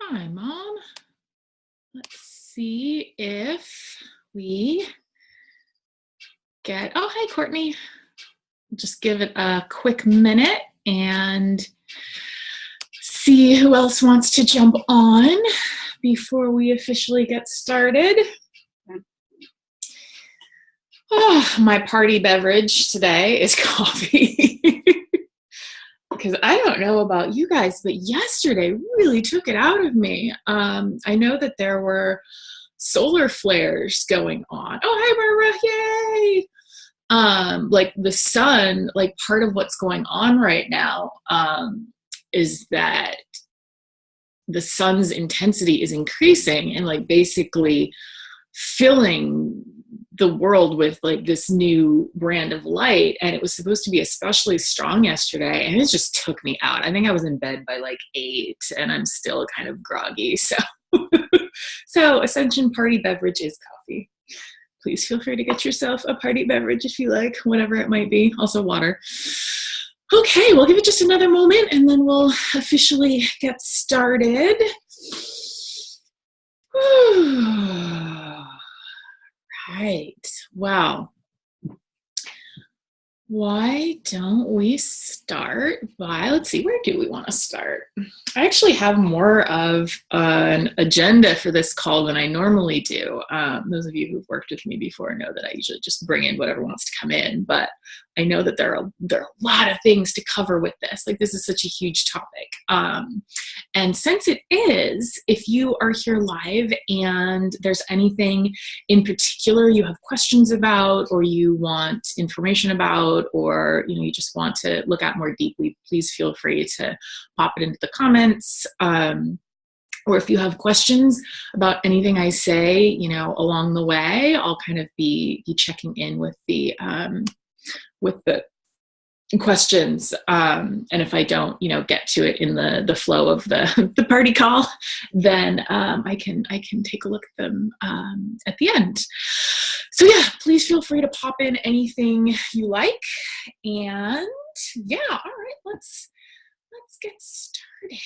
Hi, Mom. Let's see if we get, oh, hi, Courtney. Just give it a quick minute and see who else wants to jump on before we officially get started. Oh, my party beverage today is coffee. Because I don't know about you guys, but yesterday really took it out of me. I know that there were solar flares going on. Oh, hi, Barbara, yay! Like the sun, like part of what's going on right now is that the sun's intensity is increasing and like basically filling the world with like this new brand of light, and it was supposed to be especially strong yesterday, and it just took me out. I think I was in bed by like 8 and I'm still kind of groggy. So Ascension Party beverage is coffee. Please feel free to get yourself a party beverage if you like, whatever it might be. Also water. Okay, we'll give it just another moment and then we'll officially get started. Right. Wow. Why don't we start by, let's see, where do we want to start? I actually have more of an agenda for this call than I normally do. Those of you who've worked with me before know that I usually just bring in whatever wants to come in, but I know that there are a lot of things to cover with this. Like, this is such a huge topic. And since it is, if you are here live and there's anything in particular you have questions about or you want information about, or you just want to look at more deeply, please feel free to pop it into the comments. Or if you have questions about anything I say, along the way, I'll kind of be checking in with the questions. And if I don't, get to it in the flow of the party call, then I can take a look at them at the end. So yeah, please feel free to pop in anything you like. And yeah, all right, let's get started.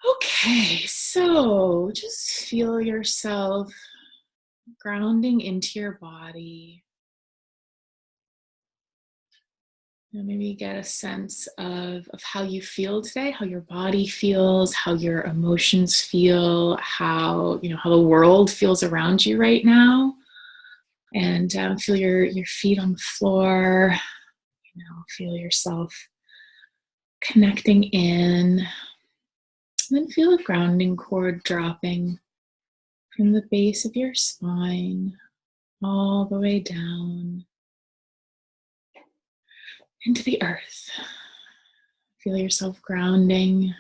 Okay, so just feel yourself grounding into your body. And maybe get a sense of how you feel today, how your body feels, how your emotions feel, how the world feels around you right now. And feel your feet on the floor. Feel yourself connecting in. And then feel the grounding cord dropping from the base of your spine all the way down into the earth. Feel yourself grounding.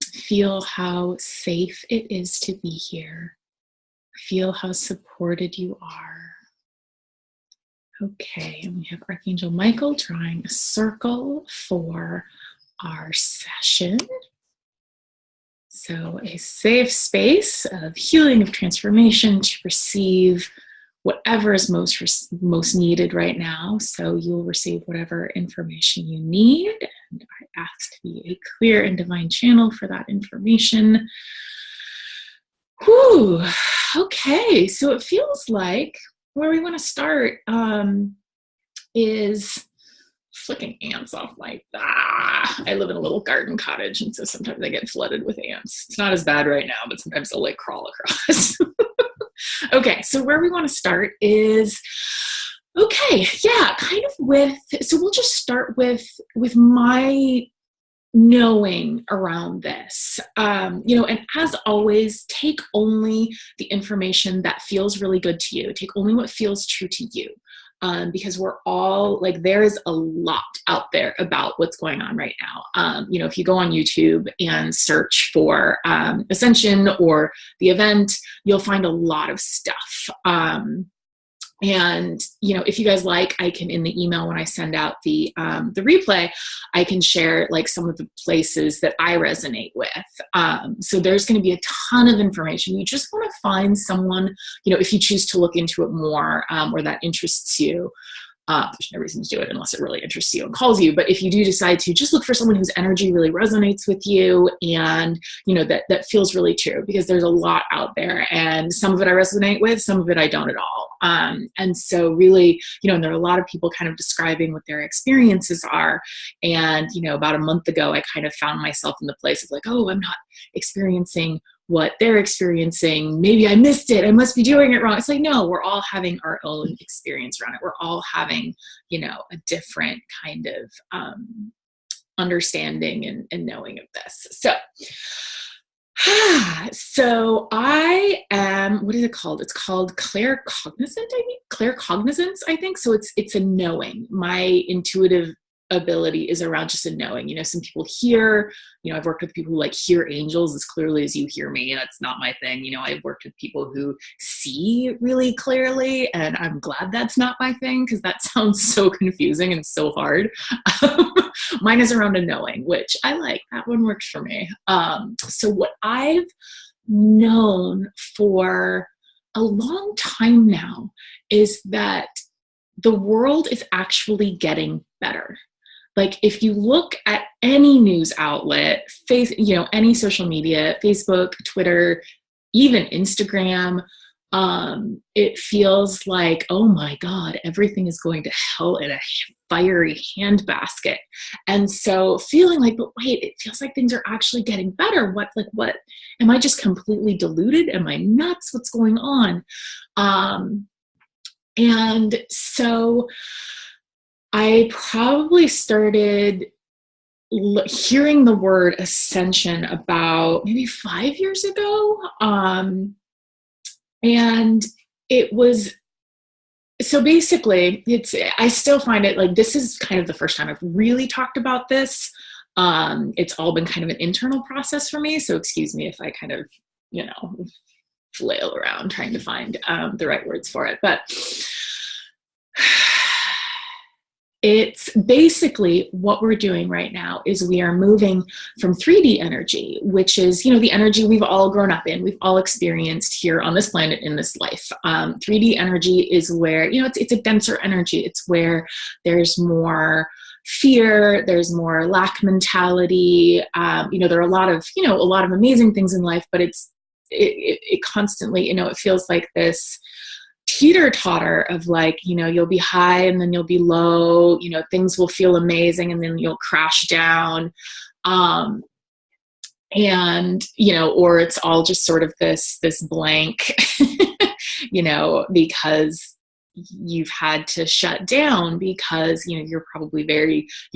Feel how safe it is to be here. Feel how supported you are. Okay, and we have Archangel Michael drawing a circle for our session. So a safe space of healing, of transformation, to receive whatever is most needed right now. So you'll receive whatever information you need. And I ask to be a clear and divine channel for that information. Whew. Okay, so it feels like where we want to start is flicking ants off I live in a little garden cottage, and so sometimes I get flooded with ants. It's not as bad right now, but sometimes they'll crawl across. Okay, so where we want to start is, so we'll just start with my knowing around this, and as always, take only the information that feels really good to you. Take only what feels true to you. Because we're all there is a lot out there about what's going on right now. If you go on YouTube and search for Ascension or the event, you'll find a lot of stuff. And if you guys like, I can, in the email when I send out the replay, I can share some of the places that I resonate with. So there's going to be a ton of information. You just want to find someone, if you choose to look into it more, or that interests you, There's no reason to do it unless it really interests you and calls you. But if you do decide to, just look for someone whose energy really resonates with you, and that feels really true, because there's a lot out there, and some of it I resonate with, some of it I don't at all. And so really, and there are a lot of people kind of describing what their experiences are. And, about a month ago, I kind of found myself in the place of like, oh, I'm not experiencing what they're experiencing. Maybe I missed it. I must be doing it wrong. It's like, no, we're all having our own experience around it. We're all having, a different kind of understanding and knowing of this. So I am, what is it called? It's called claircognizance, I think. So it's a knowing. My intuitive ability is around just a knowing. Some people hear, I've worked with people who like hear angels as clearly as you hear me. That's not my thing. I've worked with people who see really clearly, and I'm glad that's not my thing, because that sounds so confusing and so hard. Mine is around a knowing, which I like. That one works for me. So what I've known for a long time now is that the world is actually getting better. Like if you look at any news outlet, any social media, Facebook, Twitter, even Instagram, it feels like, oh my God, everything is going to hell in a fiery handbasket. And so feeling like, but wait, it feels like things are actually getting better. What, am I just completely deluded? Am I nuts? What's going on? And so I probably started hearing the word ascension about maybe 5 years ago. And it was, so basically I still find it like, this is kind of the first time I've really talked about this. It's all been kind of an internal process for me. So excuse me if I kind of, flail around trying to find the right words for it. But it's basically what we're doing right now is we are moving from 3D energy, which is, the energy we've all grown up in, we've all experienced here on this planet in this life. 3D energy is where, it's a denser energy. It's where there's more fear, there's more lack mentality. There are a lot of amazing things in life, but it constantly, it feels like this teeter-totter of like, you'll be high and then you'll be low, things will feel amazing and then you'll crash down. Or it's all just sort of this blank, because you've had to shut down because, you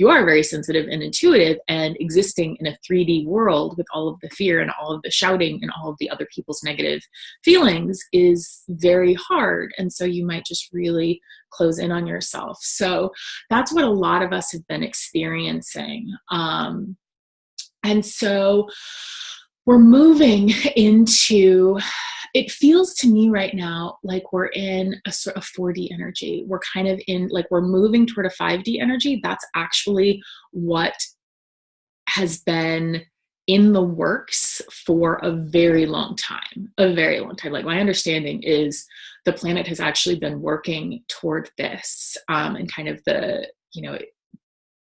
are very sensitive and intuitive, and existing in a 3D world with all of the fear and all of the shouting and all of the other people's negative feelings is very hard. And so you might just really close in on yourself. So that's what a lot of us have been experiencing. And so we're moving into, it feels to me right now like we're in a sort of 4D energy. We're kind of in, like, we're moving toward a 5D energy. That's actually what has been in the works for a very long time. Like, my understanding is the planet has actually been working toward this, and kind of the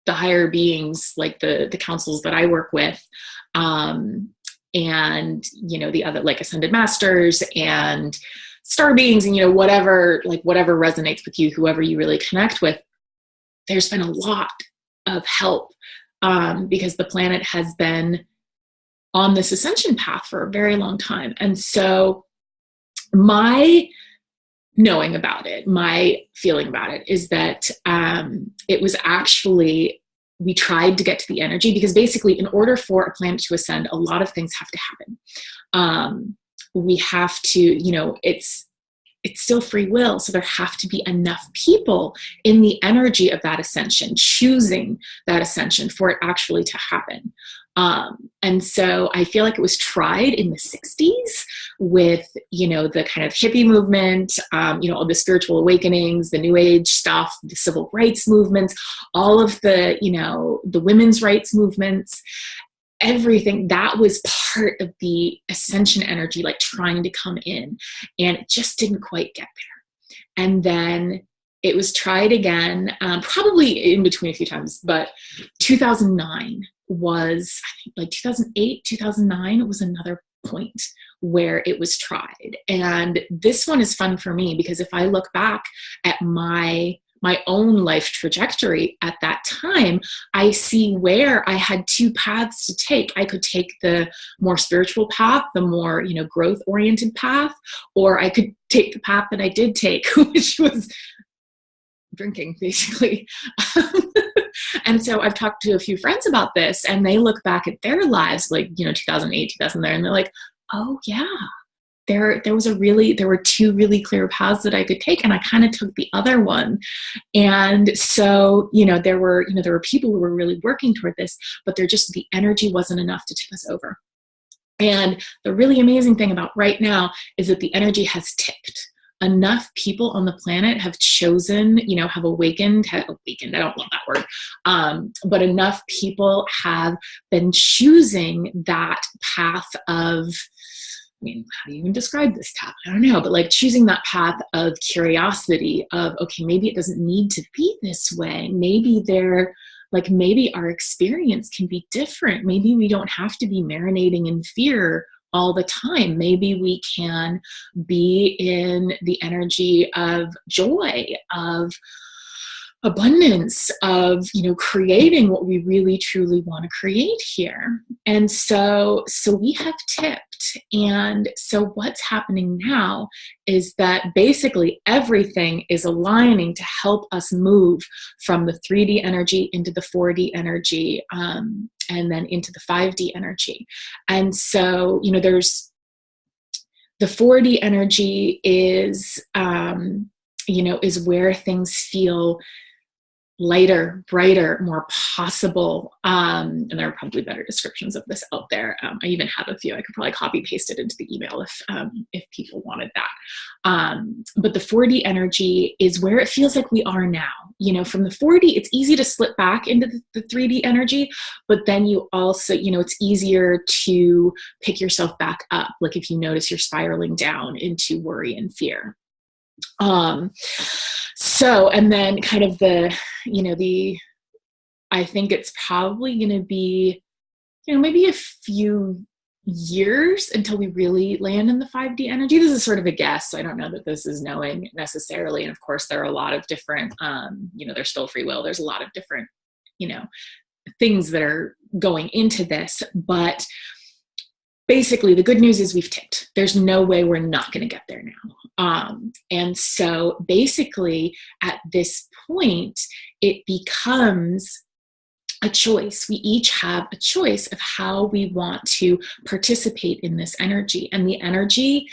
higher beings, like the councils that I work with, and the other, like, ascended masters and star beings, and whatever resonates with you, whoever you really connect with. There's been a lot of help, because the planet has been on this ascension path for a very long time. And so my knowing about it, my feeling about it is that it was actually, we tried to get to the energy, because basically in order for a planet to ascend, a lot of things have to happen. We have to, it's still free will. So there have to be enough people in the energy of that ascension, choosing that ascension for it actually to happen. And so I feel like it was tried in the 60s with, the kind of hippie movement, all the spiritual awakenings, the new age stuff, the civil rights movements, all of the, the women's rights movements, everything that was part of the ascension energy, like trying to come in, and it just didn't quite get there. And then it was tried again, probably in between a few times, but 2009 was, I think like 2008, 2009 was another point where it was tried. And this one is fun for me because if I look back at my own life trajectory at that time, I see where I had two paths to take. I could take the more spiritual path, the more, growth oriented path, or I could take the path that I did take, which was drinking, basically. And so I've talked to a few friends about this, and they look back at their lives, like, 2008, 2000 there, and they're like, oh yeah, there were two really clear paths that I could take, and I kind of took the other one. And so, there were people who were really working toward this, but the energy wasn't enough to tip us over. And the really amazing thing about right now is that the energy has tipped. Enough people on the planet have chosen, have awakened, I don't love that word, but enough people have been choosing that path of, how do you even describe this path? I don't know, but like choosing that path of curiosity of, okay, maybe it doesn't need to be this way. Maybe maybe our experience can be different. Maybe we don't have to be marinating in fear all the time. Maybe we can be in the energy of joy, of abundance, of, creating what we really truly want to create here. And so we have tipped. And so what's happening now is that basically everything is aligning to help us move from the 3D energy into the 4D energy, and then into the 5D energy. And so, there's the 4D energy is, is where things feel lighter, brighter, more possible. And there are probably better descriptions of this out there. I even have a few. I could probably copy paste it into the email if people wanted that. But the 4D energy is where it feels like we are now. From the 4D, it's easy to slip back into the 3D energy, but then you also, it's easier to pick yourself back up. Like if you notice you're spiraling down into worry and fear. And then kind of I think it's probably going to be, maybe a few years until we really land in the 5D energy. This is sort of a guess. I don't know that this is knowing necessarily. And of course, there are a lot of different, there's still free will. There's a lot of different, things that are going into this. But basically, the good news is we've tipped. There's no way we're not going to get there now. And so basically at this point, it becomes a choice. We each have a choice of how we want to participate in this energy. And the energy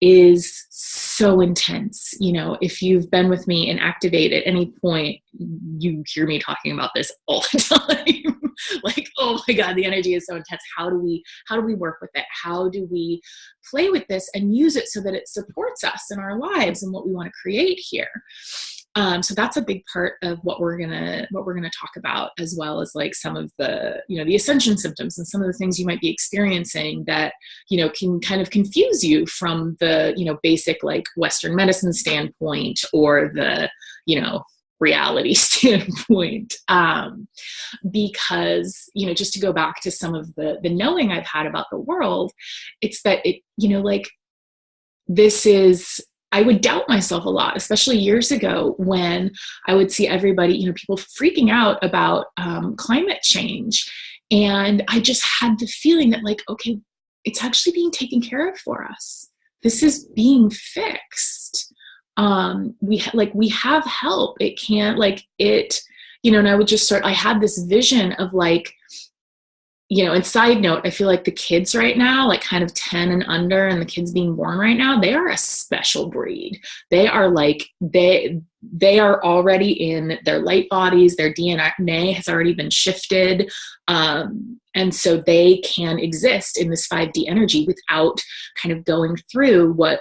is so intense. If you've been with me in Activate at any point, you hear me talking about this all the time. Like, oh my God, the energy is so intense. How do we work with it? How do we play with this and use it so that it supports us in our lives and what we want to create here? So that's a big part of what we're gonna talk about, as well as like some of the, the ascension symptoms and some of the things you might be experiencing that, can kind of confuse you from the, basic like Western medicine standpoint or the, reality standpoint. Because, just to go back to some of the knowing I've had about the world, it's that I would doubt myself a lot, especially years ago when I would see everybody, people freaking out about climate change. And I just had the feeling that okay, it's actually being taken care of for us. This is being fixed. We have help. It can't and I would just I had this vision of and side note, I feel like the kids right now, kind of 10 and under, and the kids being born right now, they are a special breed. They are they are already in their light bodies. Their DNA has already been shifted. And so they can exist in this 5D energy without kind of going through what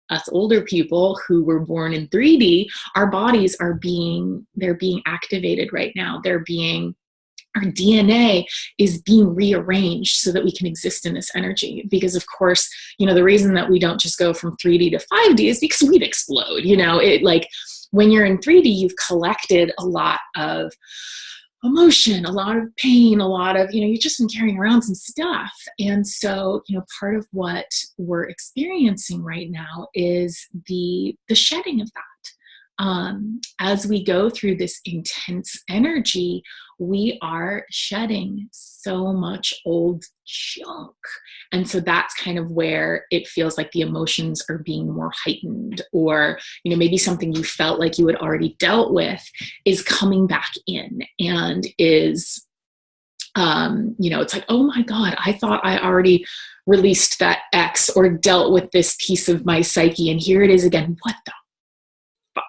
us older people who were born in 3D, our bodies they're being activated right now. They're being our DNA is being rearranged so that we can exist in this energy. Because of course, the reason that we don't just go from 3D to 5D is because we'd explode. It, like, when you're in 3D, you've collected a lot of emotion, a lot of pain, a lot of, you've just been carrying around some stuff. And so, part of what we're experiencing right now is the shedding of that. As we go through this intense energy, we are shedding so much old junk. And so that's kind of where it feels like the emotions are being more heightened, or, maybe something you felt like you had already dealt with is coming back in and is, it's like, oh my God, I thought I already released that X or dealt with this piece of my psyche. And here it is again. What the fuck,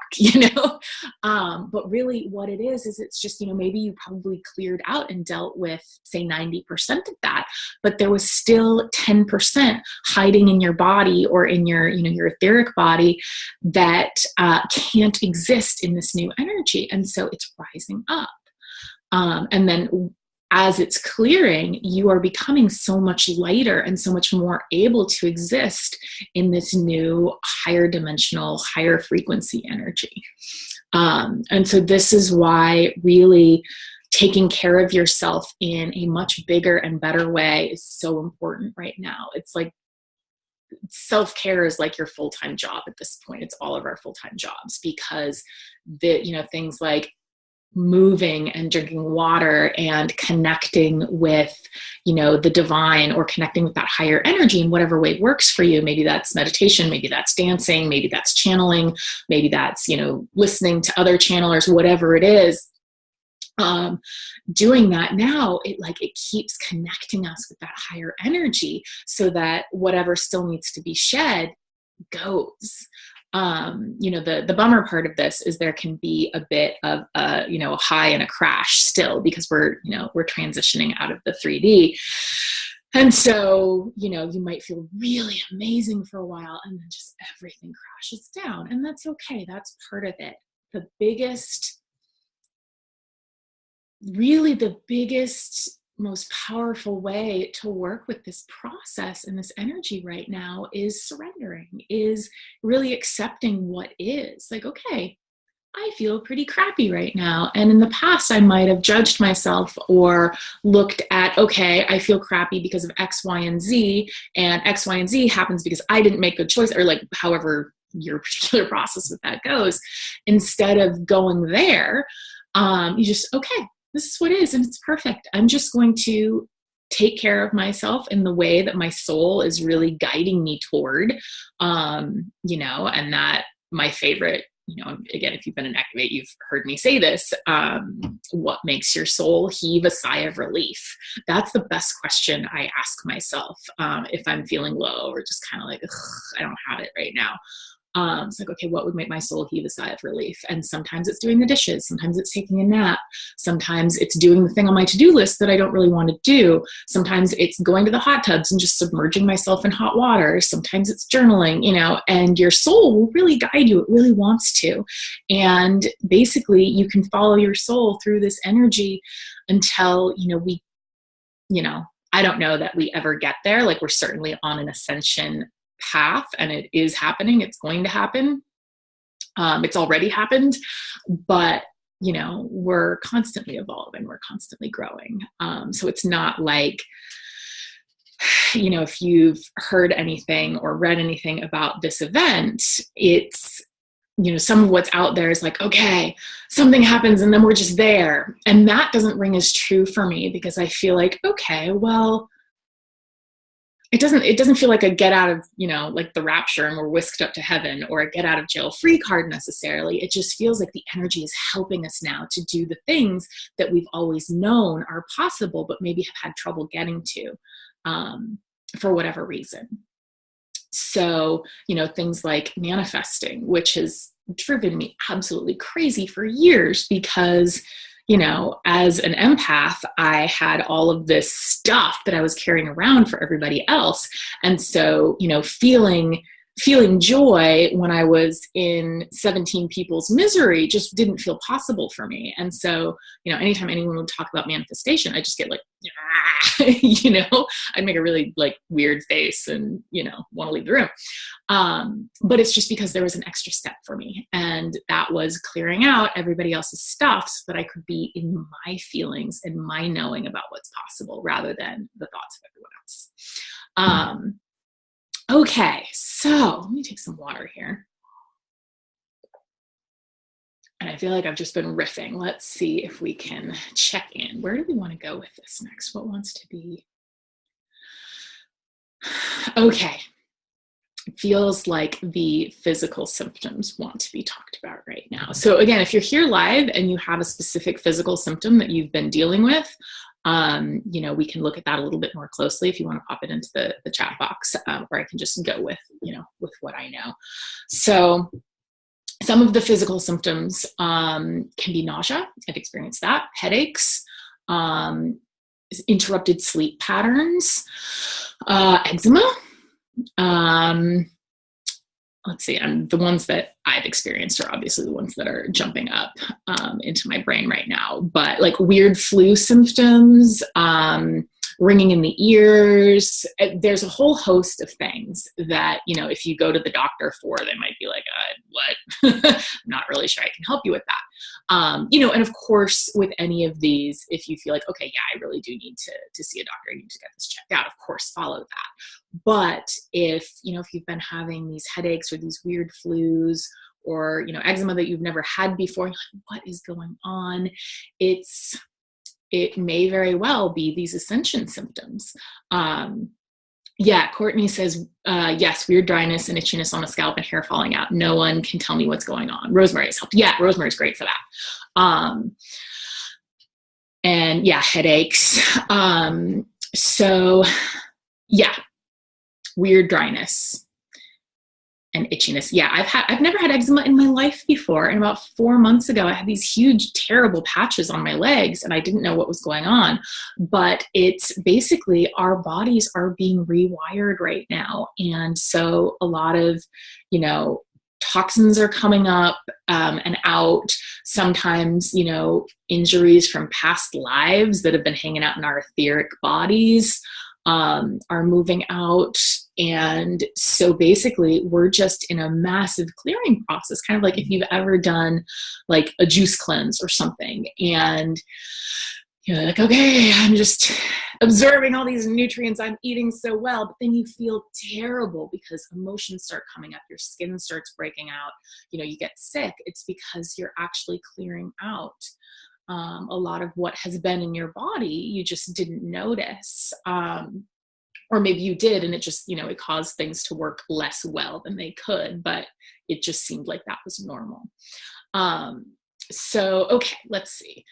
but really what it is it's just, maybe you probably cleared out and dealt with, say, 90% of that, but there was still 10% hiding in your body or in your, your etheric body that can't exist in this new energy. And so it's rising up. And then as it's clearing, you are becoming so much lighter and so much more able to exist in this new higher dimensional, higher frequency energy. And so this is why really taking care of yourself in a much bigger and better way is so important right now. It's like self-care is like your full-time job at this point. It's all of our full-time jobs, because things like moving and drinking water and connecting with, the divine, or connecting with that higher energy in whatever way works for you. Maybe that's meditation, maybe that's dancing, maybe that's channeling, maybe that's, listening to other channelers, whatever it is. Doing that now, it keeps connecting us with that higher energy so that whatever still needs to be shed goes. The bummer part of this is there can be a bit of a high and a crash still, because we're transitioning out of the 3D. And so, you might feel really amazing for a while and then just everything crashes down, and that's okay. That's part of it. The biggest, most powerful way to work with this process and this energy right now is surrendering, is really accepting what is. Like, okay, I feel pretty crappy right now. And in the past, I might have judged myself or looked at, okay, I feel crappy because of X, Y, and Z, and X, Y, and Z happens because I didn't make good choice, or like however your particular process with that goes. Instead of going there, you just, okay, this is what it is, and it's perfect. I'm just going to take care of myself in the way that my soul is really guiding me toward, and that my favorite, again, if you've been in Activate, you've heard me say this, what makes your soul heave a sigh of relief? That's the best question I ask myself if I'm feeling low or just kind of like, I don't have it right now. It's like, okay, what would make my soul heave a sigh of relief? And sometimes it's doing the dishes. Sometimes it's taking a nap. Sometimes it's doing the thing on my to-do list that I don't really want to do. Sometimes it's going to the hot tubs and just submerging myself in hot water. Sometimes it's journaling, and your soul will really guide you. It really wants to. And basically you can follow your soul through this energy until, I don't know that we ever get there. Like, we're certainly on an ascension path, and it is happening. It's going to happen. It's already happened, but we're constantly evolving. We're constantly growing. So it's not like, if you've heard anything or read anything about this event, it's, some of what's out there is like, okay, something happens and then we're just there. And that doesn't ring as true for me, because I feel like, okay, well, it doesn't feel like a get out of, like the rapture and we're whisked up to heaven, or a get out of jail free card necessarily. It just feels like the energy is helping us now to do the things that we've always known are possible, but maybe have had trouble getting to, for whatever reason. So, things like manifesting, which has driven me absolutely crazy for years, because as an empath, I had all of this stuff that I was carrying around for everybody else. And so, feeling feeling joy when I was in 17 people's misery just didn't feel possible for me. And so, anytime anyone would talk about manifestation, I just get like, I'd make a really like weird face and, want to leave the room. But it's just because there was an extra step for me, and that was clearing out everybody else's stuff so that I could be in my feelings and my knowing about what's possible rather than the thoughts of everyone else. Okay, so let me take some water here. And I feel like I've just been riffing. Let's see if we can check in. Where do we want to go with this next? What wants to be? Okay. It feels like the physical symptoms want to be talked about right now. So again, if you're here live and you have a specific physical symptom that you've been dealing with, we can look at that a little bit more closely if you want to pop it into the chat box, or I can just go with what I know. So some of the physical symptoms can be nausea. I've experienced that. Headaches, interrupted sleep patterns, eczema. Let's see, the ones that I've experienced are obviously the ones that are jumping up into my brain right now, but like weird flu symptoms, ringing in the ears. There's a whole host of things that, if you go to the doctor for, they might be like, what? I'm not really sure I can help you with that. And of course, with any of these, if you feel like, okay, yeah, I really do need to see a doctor, I need to get this checked out, of course, follow that. But if you've been having these headaches or these weird flus or, eczema that you've never had before, you're like, what is going on? It may very well be these ascension symptoms. Courtney says, yes, weird dryness and itchiness on the scalp and hair falling out. No one can tell me what's going on. Rosemary has helped. Yeah, Rosemary's great for that. And yeah, headaches. Weird dryness and itchiness. Yeah, I've never had eczema in my life before. And about 4 months ago, I had these huge, terrible patches on my legs and I didn't know what was going on. But it's basically our bodies are being rewired right now. And so a lot of, toxins are coming up and out. Sometimes, injuries from past lives that have been hanging out in our etheric bodies are moving out. And so basically we're just in a massive clearing process, kind of like if you've ever done like a juice cleanse or something and you're like, okay, I'm just absorbing all these nutrients, I'm eating so well, but then you feel terrible because emotions start coming up, your skin starts breaking out, you get sick. It's because you're actually clearing out a lot of what has been in your body. You just didn't notice. Or maybe you did, and it just, it caused things to work less well than they could, but it just seemed like that was normal. Okay, let's see.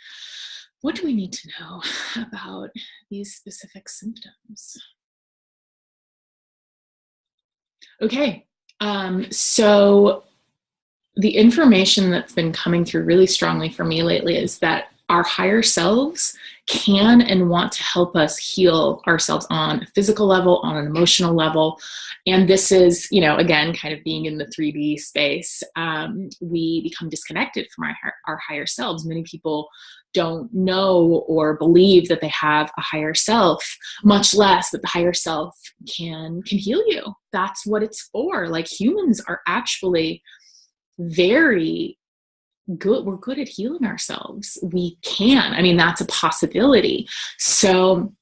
What do we need to know about these specific symptoms? Okay, so the information that's been coming through really strongly for me lately is that our higher selves can and want to help us heal ourselves on a physical level, on an emotional level. And this is, again, kind of being in the 3D space, we become disconnected from our higher selves. Many people don't know or believe that they have a higher self, much less that the higher self can heal you. That's what it's for. Like, humans are actually very good. We're good at healing ourselves. We can. I mean, that's a possibility. So,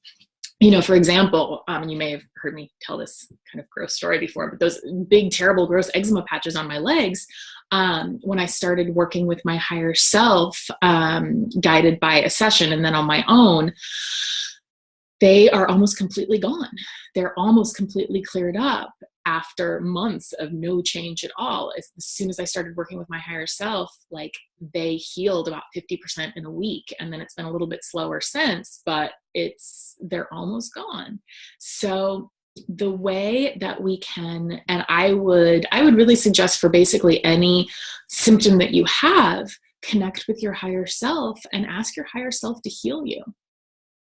for example, you may have heard me tell this kind of gross story before, but those big, terrible, gross eczema patches on my legs, when I started working with my higher self, guided by a session and then on my own, they are almost completely gone. They're almost completely cleared up after months of no change at all. As soon as I started working with my higher self, like, they healed about 50% in a week. And then it's been a little bit slower since, but they're almost gone. So the way that we can, and I would really suggest for basically any symptom that you have, connect with your higher self and ask your higher self to heal you.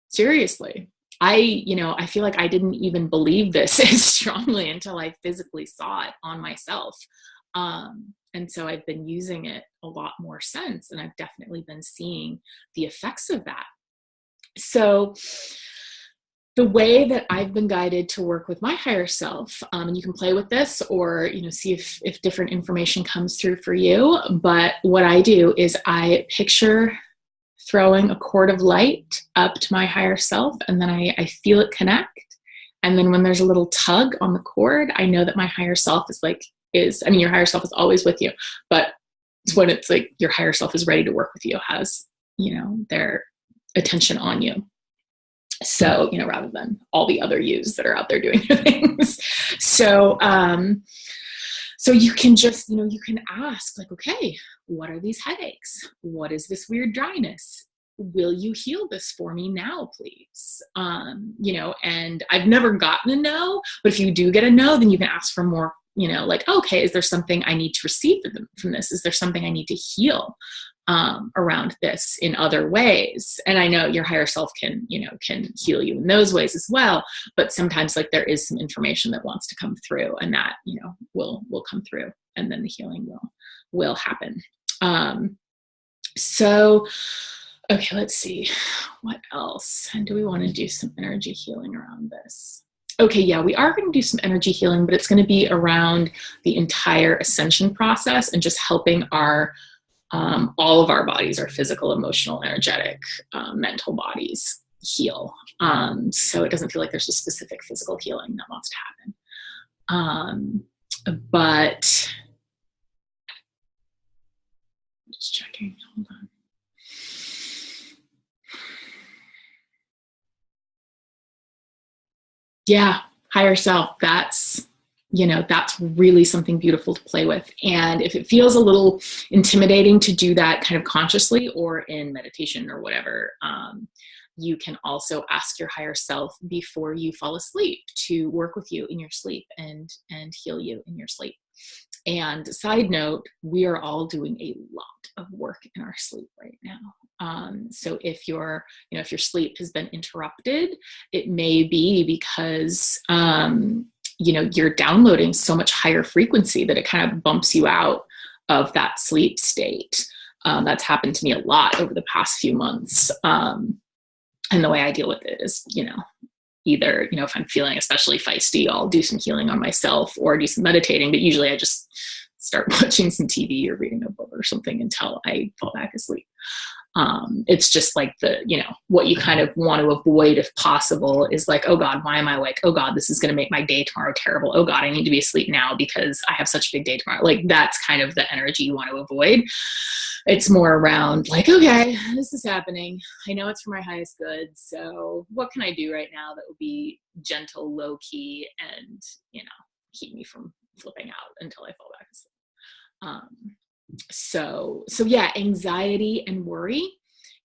Seriously. I feel like I didn't even believe this as strongly until I physically saw it on myself. And so I've been using it a lot more since, and I've definitely been seeing the effects of that. So the way that I've been guided to work with my higher self, and you can play with this or, see if different information comes through for you. But what I do is I picture throwing a cord of light up to my higher self, and then I feel it connect. And then when there's a little tug on the cord, I know that my higher self your higher self is always with you, but it's when it's like your higher self is ready to work with you, has, their attention on you. So, rather than all the other yous that are out there doing things. So you can just, you can ask like, okay, what are these headaches? What is this weird dryness? Will you heal this for me now, please? And I've never gotten a no, but if you do get a no, then you can ask for more, like, okay, is there something I need to receive from this? Is there something I need to heal around this in other ways? And I know your higher self can heal you in those ways as well. But sometimes like there is some information that wants to come through, and that, will come through, and then the healing will happen. Okay, let's see what else. And do we want to do some energy healing around this? Okay, yeah, we are going to do some energy healing, but it's going to be around the entire ascension process and just helping our all of our bodies, our physical, emotional, energetic, mental bodies heal. So it doesn't feel like there's a specific physical healing that wants to happen. But I'm just checking, hold on. Yeah, higher self, that's really something beautiful to play with. And if it feels a little intimidating to do that kind of consciously or in meditation or whatever, you can also ask your higher self before you fall asleep to work with you in your sleep and heal you in your sleep. And side note, we are all doing a lot of work in our sleep right now. So if your sleep has been interrupted, it may be because, you're downloading so much higher frequency that it kind of bumps you out of that sleep state. That's happened to me a lot over the past few months. And the way I deal with it is, either, if I'm feeling especially feisty, I'll do some healing on myself or do some meditating, but usually I just start watching some TV or reading a book or something until I fall back asleep. It's just like what you kind of want to avoid if possible is like, oh God, why am I awake? Oh God, this is going to make my day tomorrow terrible. Oh God, I need to be asleep now because I have such a big day tomorrow. Like that's kind of the energy you want to avoid. It's more around like, okay, this is happening. I know it's for my highest good. So what can I do right now that will be gentle, low key, and, keep me from flipping out until I fall back asleep. So yeah, anxiety and worry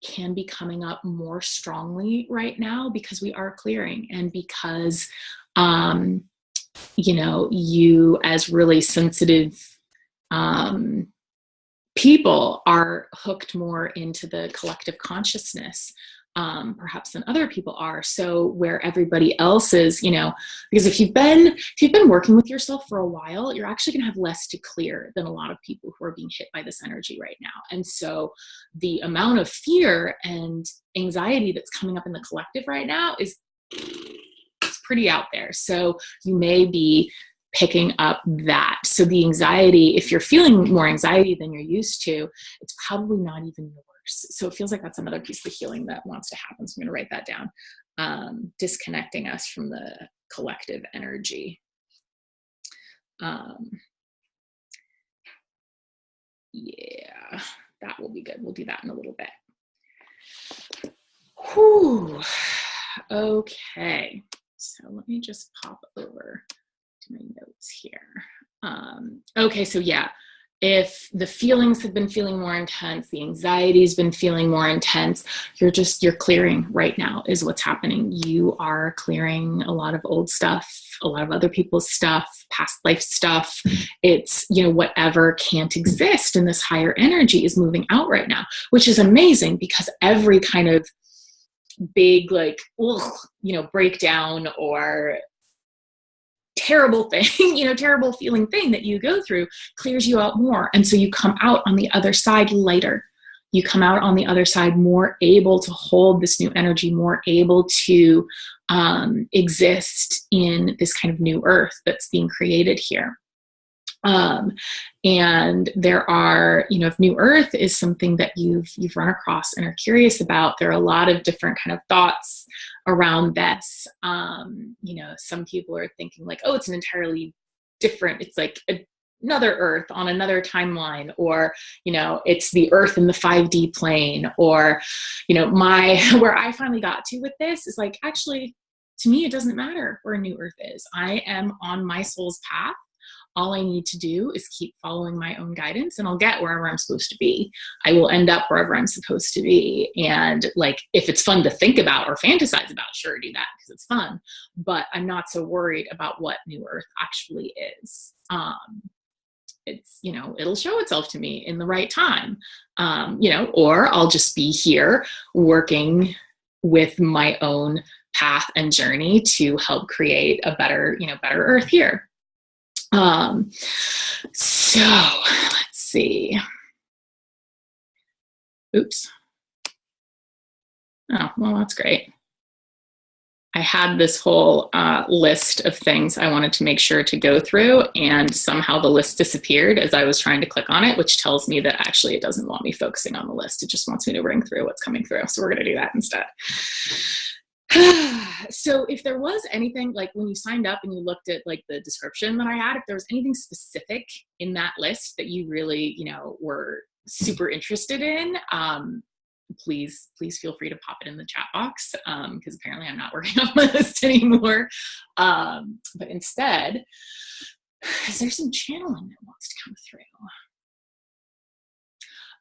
can be coming up more strongly right now because we are clearing, and because, you as really sensitive, people are hooked more into the collective consciousness, perhaps than other people are. So where everybody else is, because if you've been working with yourself for a while, you're actually going to have less to clear than a lot of people who are being hit by this energy right now. And so the amount of fear and anxiety that's coming up in the collective right now is pretty out there. So you may be picking up that. So the anxiety, if you're feeling more anxiety than you're used to, it's probably not even yours. So it feels like that's another piece of the healing that wants to happen. So I'm going to write that down. Disconnecting us from the collective energy. Yeah, that will be good. We'll do that in a little bit. Whew. Okay. So let me just pop over to my notes here. Okay, so yeah, if the feelings have been feeling more intense, the anxiety's been feeling more intense, you're clearing right now is what's happening. You are clearing a lot of old stuff, a lot of other people's stuff, past life stuff. It's, whatever can't exist in this higher energy is moving out right now, which is amazing because every kind of big, like, ugh, breakdown or terrible thing, terrible feeling thing that you go through clears you out more. And so you come out on the other side lighter. You come out on the other side more able to hold this new energy, more able to exist in this kind of new earth that's being created here. And there are, if new earth is something that you've run across and are curious about, there are a lot of different kind of thoughts around this. Some people are thinking like, oh, it's an entirely different, it's like another earth on another timeline, or, it's the earth in the 5D plane, or, where I finally got to with this is like, actually, to me, it doesn't matter where a new earth is. I am on my soul's path. All I need to do is keep following my own guidance, and I'll get wherever I'm supposed to be. I will end up wherever I'm supposed to be. And like, if it's fun to think about or fantasize about, sure, do that because it's fun. But I'm not so worried about what New Earth actually is. It's, it'll show itself to me in the right time, or I'll just be here working with my own path and journey to help create a better Earth here. So let's see. Oops. Oh, well, that's great. I had this whole list of things I wanted to make sure to go through, and somehow the list disappeared as I was trying to click on it, which tells me that actually it doesn't want me focusing on the list. It just wants me to ring through what's coming through. So we're going to do that instead. So if there was anything, like when you signed up and you looked at like the description that I had, if there was anything specific in that list that you really, were super interested in, please feel free to pop it in the chat box, because apparently I'm not working on my list anymore. But instead, is there some channeling that wants to come through?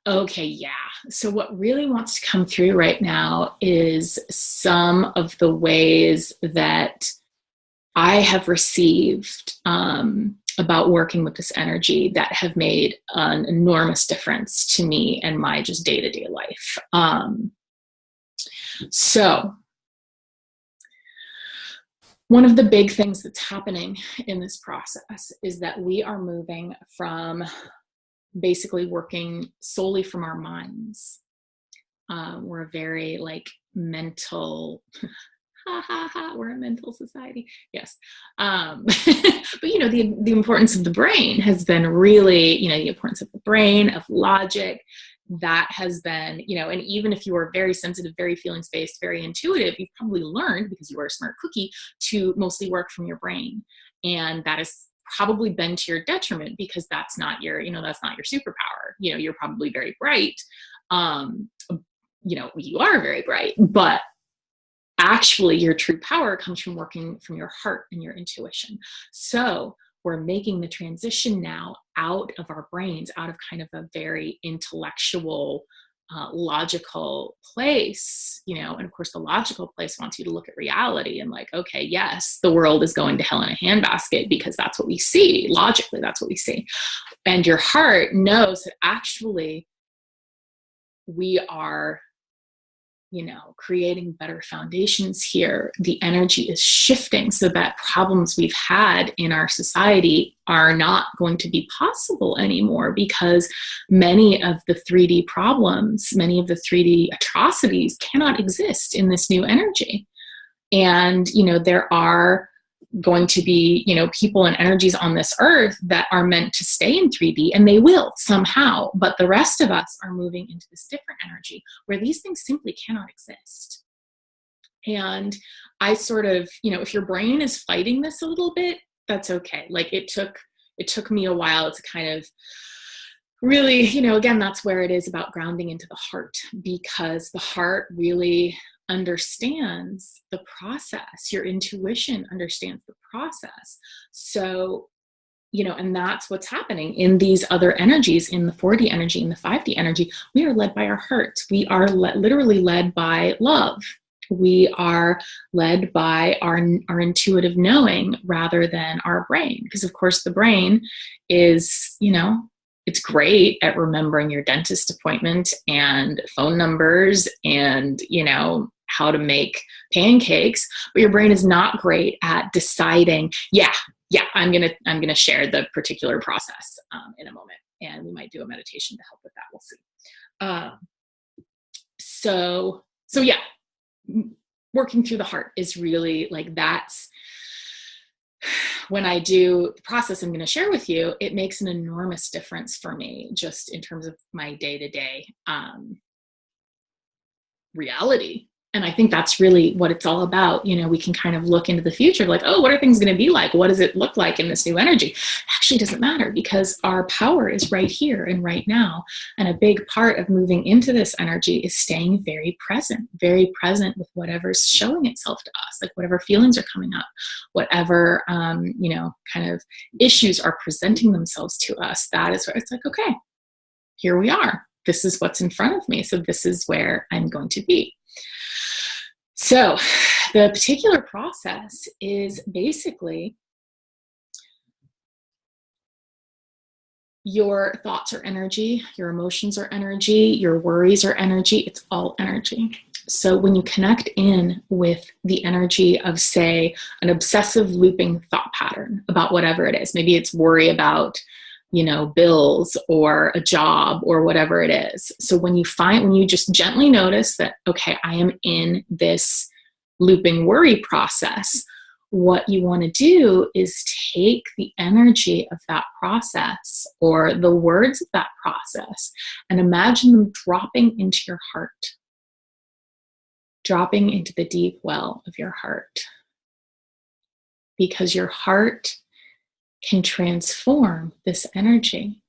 Okay, yeah. So what really wants to come through right now is some of the ways that I have received about working with this energy that have made an enormous difference to me and my just day-to-day life. So one of the big things that's happening in this process is that we are moving from basically working solely from our minds. We're a very mental, we're a mental society. Yes. But the importance of the brain has been really, the importance of the brain, of logic, that has been, and even if you are very sensitive, very feelings-based, very intuitive, you've probably learned, because you are a smart cookie, to mostly work from your brain. And that is probably been to your detriment, because that's not your superpower. You're probably very bright. You are very bright, but actually your true power comes from working from your heart and your intuition. So we're making the transition now out of our brains, out of kind of a very intellectual, logical place, and of course the logical place wants you to look at reality and like, okay, yes, the world is going to hell in a handbasket, because that's what we see. Logically, that's what we see. And your heart knows that actually we are, creating better foundations here. The energy is shifting so that problems we've had in our society are not going to be possible anymore, because many of the 3D problems, many of the 3D atrocities cannot exist in this new energy. And, there are going to be, people and energies on this earth that are meant to stay in 3D, and they will somehow, but the rest of us are moving into this different energy where these things simply cannot exist. And I sort of, if your brain is fighting this a little bit, that's okay. Like it took me a while to kind of really, again, that's where it is about grounding into the heart, because the heart really understands the process. Your intuition understands the process. So, and that's what's happening in these other energies, in the 4D energy, in the 5D energy. We are led by our hearts. We are literally led by love. We are led by our intuitive knowing rather than our brain. Because of course the brain is, it's great at remembering your dentist appointment and phone numbers and, how to make pancakes, but your brain is not great at deciding, yeah, I'm gonna share the particular process in a moment, and we might do a meditation to help with that. We'll see. So yeah, working through the heart is really like, that's when I do the process I'm going to share with you, it makes an enormous difference for me just in terms of my day-to-day reality. And I think that's really what it's all about. You know, we can kind of look into the future, like, oh, what are things going to be like? What does it look like in this new energy? It actually doesn't matter, because our power is right here and right now. And a big part of moving into this energy is staying very present with whatever's showing itself to us, like whatever feelings are coming up, whatever, kind of issues are presenting themselves to us. That is where it's like, okay, here we are. This is what's in front of me. So this is where I'm going to be. So the particular process is basically your thoughts are energy, your emotions are energy, your worries are energy. It's all energy. So when you connect in with the energy of, say, an obsessive looping thought pattern about whatever it is, maybe it's worry about, bills or a job or whatever it is. So when you just gently notice that, okay, I am in this looping worry process, what you want to do is take the energy of that process or the words of that process and imagine them dropping into your heart, dropping into the deep well of your heart. Because your heart can transform this energy.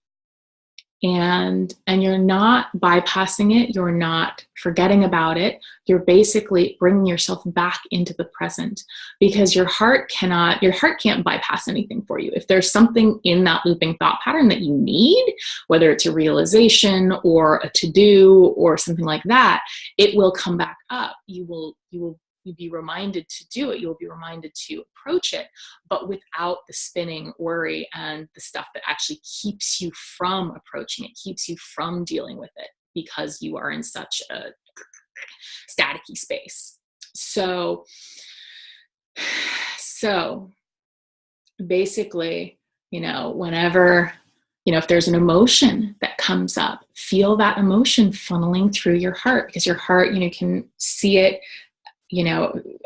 And you're not bypassing it. You're not forgetting about it. You're basically bringing yourself back into the present, because your heart can't bypass anything for you. If there's something in that looping thought pattern that you need, whether it's a realization or a to-do or something like that, it will come back up. You'll be reminded to do it. You'll be reminded to approach it, but without the spinning worry and the stuff that actually keeps you from approaching it, keeps you from dealing with it, because you are in such a staticky space. So basically, whenever, if there's an emotion that comes up, feel that emotion funneling through your heart, because your heart, can see it,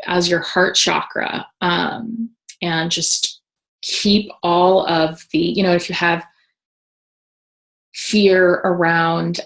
as your heart chakra, and just keep all of the, if you have fear around,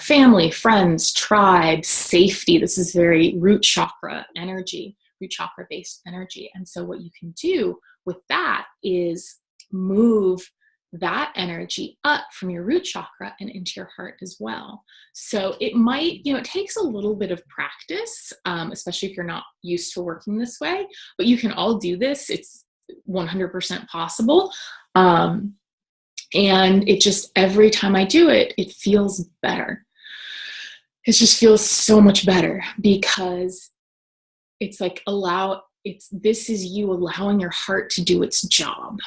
family, friends, tribe, safety, this is very root chakra energy, root chakra based energy. And so what you can do with that is move that energy up from your root chakra and into your heart as well. So it might, it takes a little bit of practice, especially if you're not used to working this way, but you can all do this. It's 100% possible. And it just, every time I do it, it feels better. It just feels so much better, because it's like, this is you allowing your heart to do its job.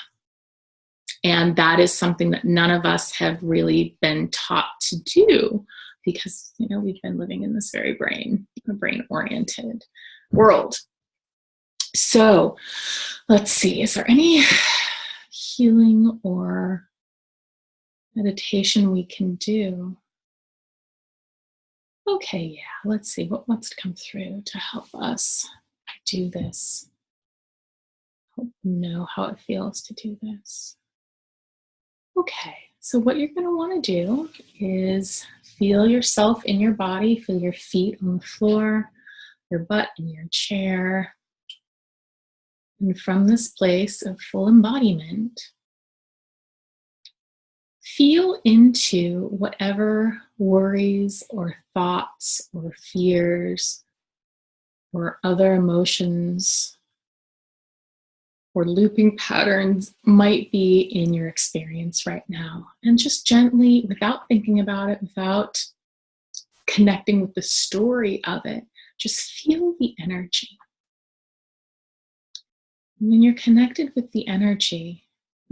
And that is something that none of us have really been taught to do, because, we've been living in this very brain-oriented world. So let's see, is there any healing or meditation we can do? Okay, yeah, let's see what wants to come through to help us do this. Hope you know how it feels to do this. Okay, so what you're going to want to do is feel yourself in your body, feel your feet on the floor, your butt in your chair. And from this place of full embodiment, feel into whatever worries or thoughts or fears or other emotions or looping patterns might be in your experience right now. And just gently, without thinking about it, without connecting with the story of it, just feel the energy. When you're connected with the energy,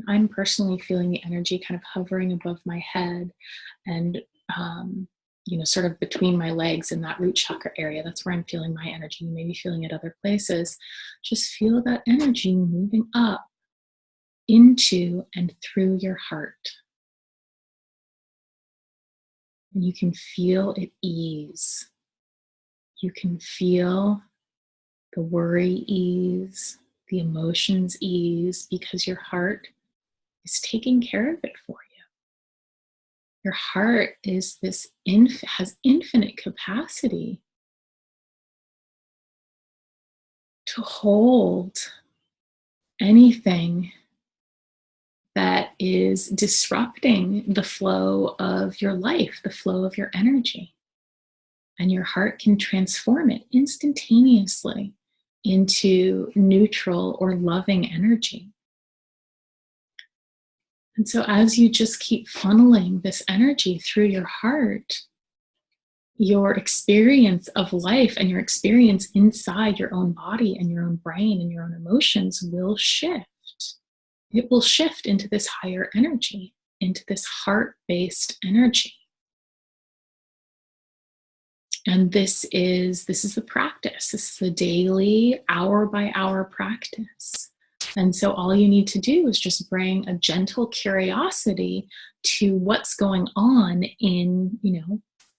I'm personally feeling the energy kind of hovering above my head and sort of between my legs in that root chakra area. That's where I'm feeling my energy. You may be feeling it other places. Just feel that energy moving up into and through your heart. And you can feel it ease. You can feel the worry ease, the emotions ease, because your heart is taking care of it for you. Your heart is has infinite capacity to hold anything that is disrupting the flow of your life, the flow of your energy. And your heart can transform it instantaneously into neutral or loving energy. And so as you just keep funneling this energy through your heart, your experience of life and your experience inside your own body and your own brain and your own emotions will shift. It will shift into this higher energy, into this heart-based energy. And this is the practice. This is the daily, hour by hour practice. And so all you need to do is just bring a gentle curiosity to what's going on in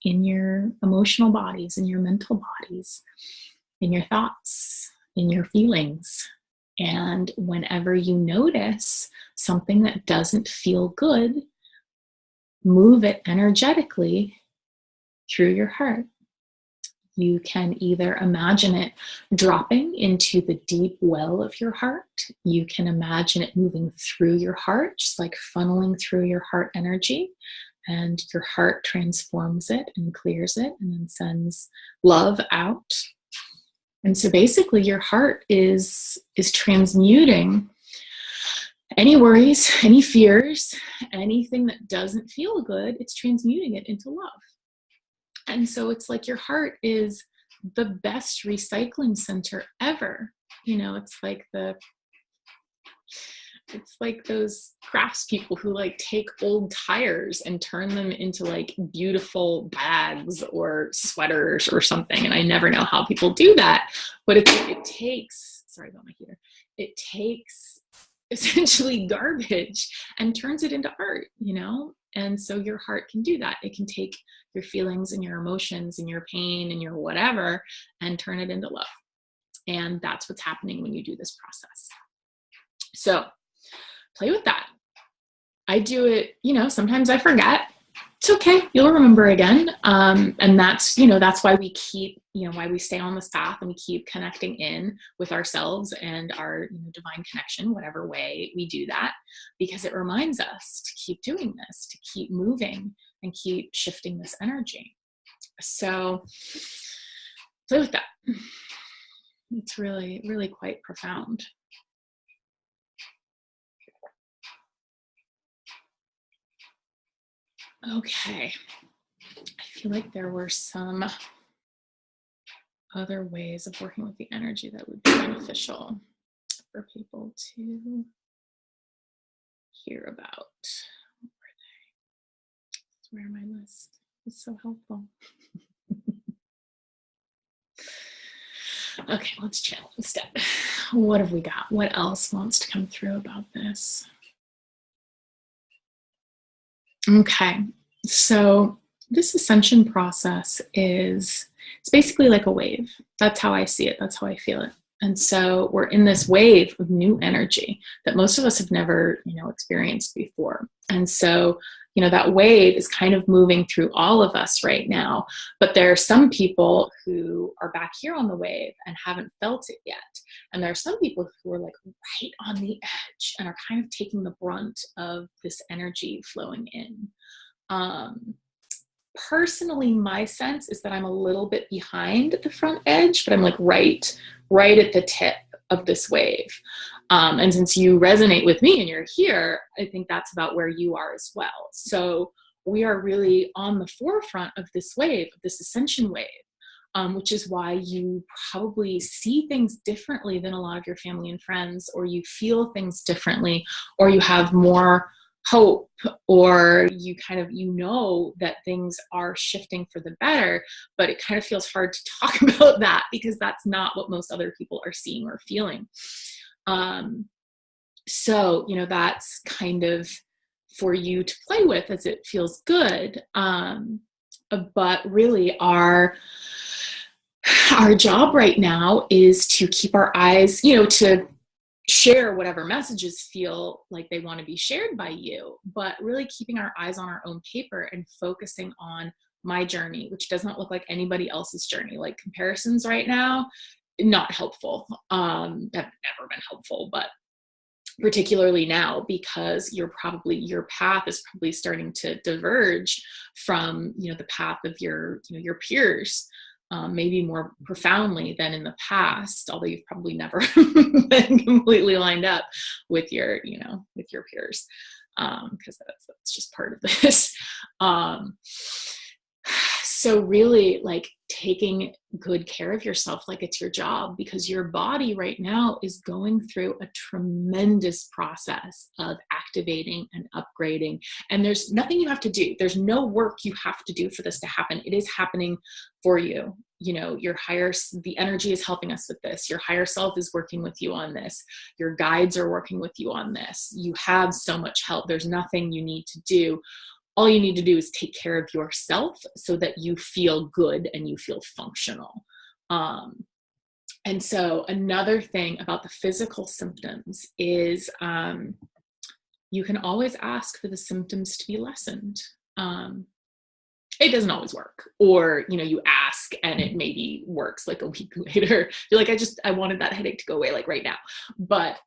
your emotional bodies, in your mental bodies, in your thoughts, in your feelings. And whenever you notice something that doesn't feel good, move it energetically through your heart. You can either imagine it dropping into the deep well of your heart. You can imagine it moving through your heart, just like funneling through your heart energy. And your heart transforms it and clears it and then sends love out. And so basically your heart is transmuting any worries, any fears, anything that doesn't feel good, it's transmuting it into love. And so it's like your heart is the best recycling center ever. It's like those craftspeople who take old tires and turn them into beautiful bags or sweaters or something. And I never know how people do that, but it takes, sorry about my heater, it takes essentially garbage and turns it into art, And so your heart can do that. It can take your feelings and your emotions and your pain and your whatever and turn it into love. And that's what's happening when you do this process. So play with that. I do it, sometimes I forget. It's okay. You'll remember again. And that's why we keep, why we stay on this path and we keep connecting in with ourselves and our divine connection, whatever way we do that, because it reminds us to keep doing this, to keep moving and keep shifting this energy. So play with that. It's really, really quite profound. Okay. I feel like there were some other ways of working with the energy that would be beneficial for people to hear about. Where my list is so helpful. Okay, let's chill instead. What have we got? What else wants to come through about this? Okay, so this ascension process it's basically like a wave. That's how I see it. That's how I feel it. And so we're in this wave of new energy that most of us have never, experienced before. And so, that wave is kind of moving through all of us right now. But there are some people who are back here on the wave and haven't felt it yet. And there are some people who are right on the edge and are kind of taking the brunt of this energy flowing in. Personally, my sense is that I'm a little bit behind the front edge, but I'm right at the tip of this wave. And since you resonate with me and you're here, I think that's about where you are as well. So we are really on the forefront of this wave, of this ascension wave, which is why you probably see things differently than a lot of your family and friends, or you feel things differently, or you have more hope, or you kind of, you know, that things are shifting for the better, but it kind of feels hard to talk about that because that's not what most other people are seeing or feeling. Um, so, you know, that's kind of for you to play with as it feels good. But really our job right now is to keep our eyes, you know, to share whatever messages feel like they want to be shared by you, but really keeping our eyes on our own paper and focusing on my journey, which does not look like anybody else's journey. Like comparisons right now, not helpful. Have never been helpful, but particularly now, because your path is probably starting to diverge from, you know, the path of your, you know, your peers, maybe more profoundly than in the past, although you've probably never been completely lined up with your, you know, with your peers, because that's just part of this. So really, like, taking good care of yourself like it's your job, because your body right now is going through a tremendous process of activating and upgrading. And there's nothing you have to do. There's no work you have to do for this to happen. It is happening for you. You know, the energy is helping us with this. Your higher self is working with you on this. Your guides are working with you on this. You have so much help. There's nothing you need to do. All you need to do is take care of yourself so that you feel good and you feel functional. And so another thing about the physical symptoms is you can always ask for the symptoms to be lessened. It doesn't always work, or, you know, you ask and it maybe works like a week later. You're like, I wanted that headache to go away like right now. But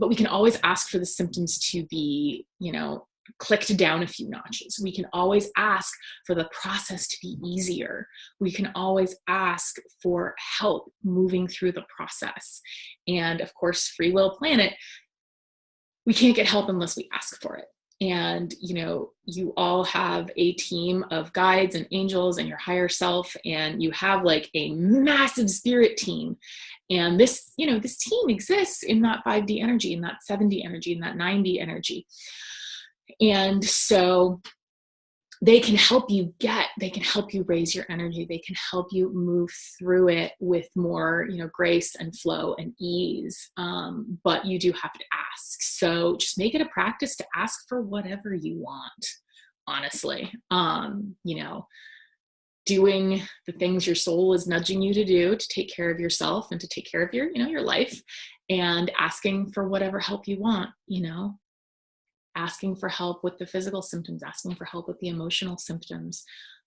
we can always ask for the symptoms to be, you know, clicked down a few notches. We can always ask for the process to be easier. We can always ask for help moving through the process. And of course, Free Will Planet, we can't get help unless we ask for it. And, you know, you all have a team of guides and angels and your higher self, and you have like a massive spirit team. And this, you know, this team exists in that 5D energy, in that 7D energy, in that 9D energy. And so they can help you raise your energy. They can help you move through it with more, you know, grace and flow and ease. But you do have to ask. So just make it a practice to ask for whatever you want, honestly. You know, doing the things your soul is nudging you to do to take care of yourself and to take care of your, you know, your life, and asking for whatever help you want, you know. Asking for help with the physical symptoms, asking for help with the emotional symptoms,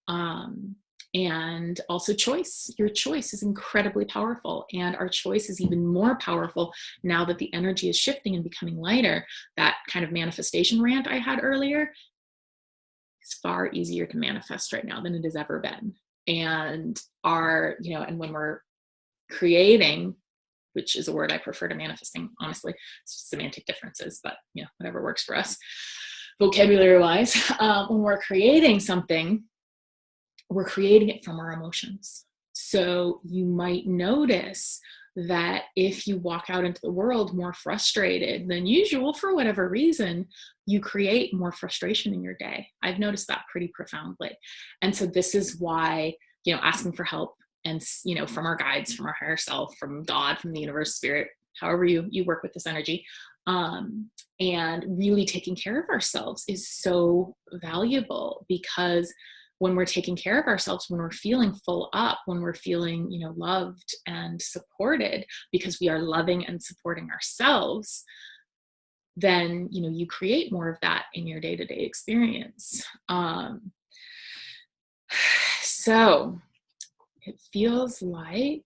and also choice. Your choice is incredibly powerful, and our choice is even more powerful now that the energy is shifting and becoming lighter. That kind of manifestation rant I had earlier is far easier to manifest right now than it has ever been. And you know, and when we're creating, which is a word I prefer to manifesting, honestly. It's just semantic differences, but, you know, whatever works for us, vocabulary wise. When we're creating something, we're creating it from our emotions. So you might notice that if you walk out into the world more frustrated than usual for whatever reason, you create more frustration in your day. I've noticed that pretty profoundly. And so this is why, you know, asking for help, and, you know, from our guides, from our higher self, from God, from the universe, spirit, however you work with this energy, and really taking care of ourselves is so valuable, because when we're taking care of ourselves, when we're feeling full up, when we're feeling, you know, loved and supported, because we are loving and supporting ourselves, then, you know, you create more of that in your day-to-day experience. So it feels like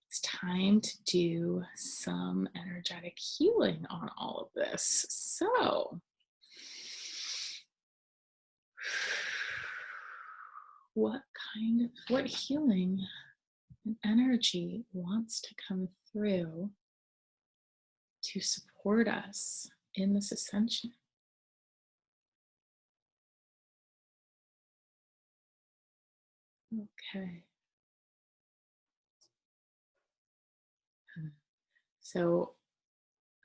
it's time to do some energetic healing on all of this. So, what healing and energy wants to come through to support us in this ascension? Okay. So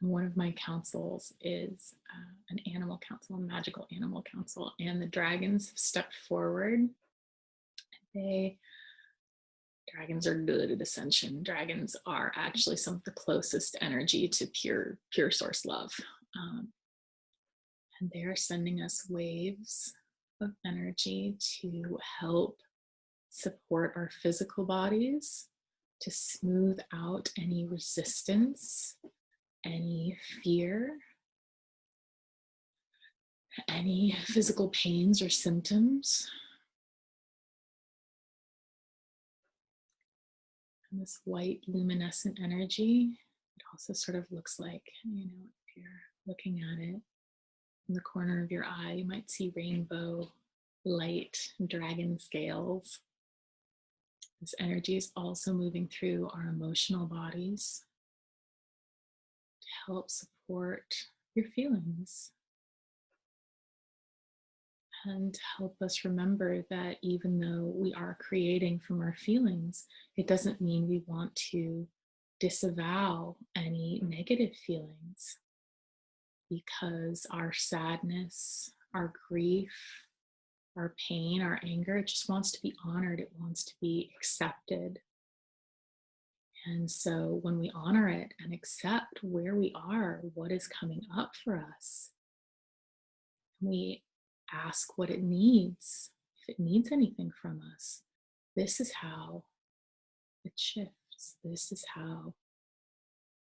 One of my councils is an animal council, a magical animal council, and the dragons have stepped forward. Dragons are good at Ascension. Dragons are actually some of the closest energy to pure source love. And they are sending us waves of energy to help support our physical bodies, to smooth out any resistance, any fear, any physical pains or symptoms. And this white luminescent energy, it also sort of looks like, if you're looking at it in the corner of your eye, you might see rainbow light, dragon scales. This energy is also moving through our emotional bodies to help support your feelings and help us remember that even though we are creating from our feelings, it doesn't mean we want to disavow any negative feelings, because our sadness, our grief, our pain, our anger, it just wants to be honored. It wants to be accepted. And so when we honor it and accept where we are, what is coming up for us, we ask what it needs, if it needs anything from us. This is how it shifts. This is how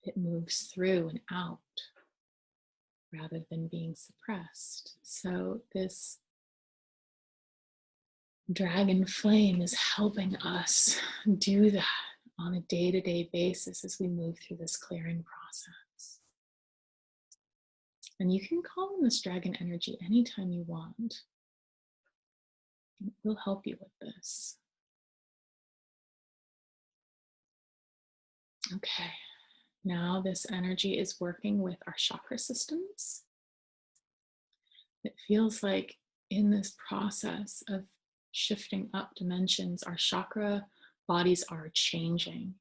it moves through and out rather than being suppressed. So this dragon flame is helping us do that on a day-to-day basis as we move through this clearing process. And you can call in this dragon energy anytime you want. It will help you with this. Okay, now this energy is working with our chakra systems. It feels like in this process of shifting up dimensions, our chakra bodies are changing.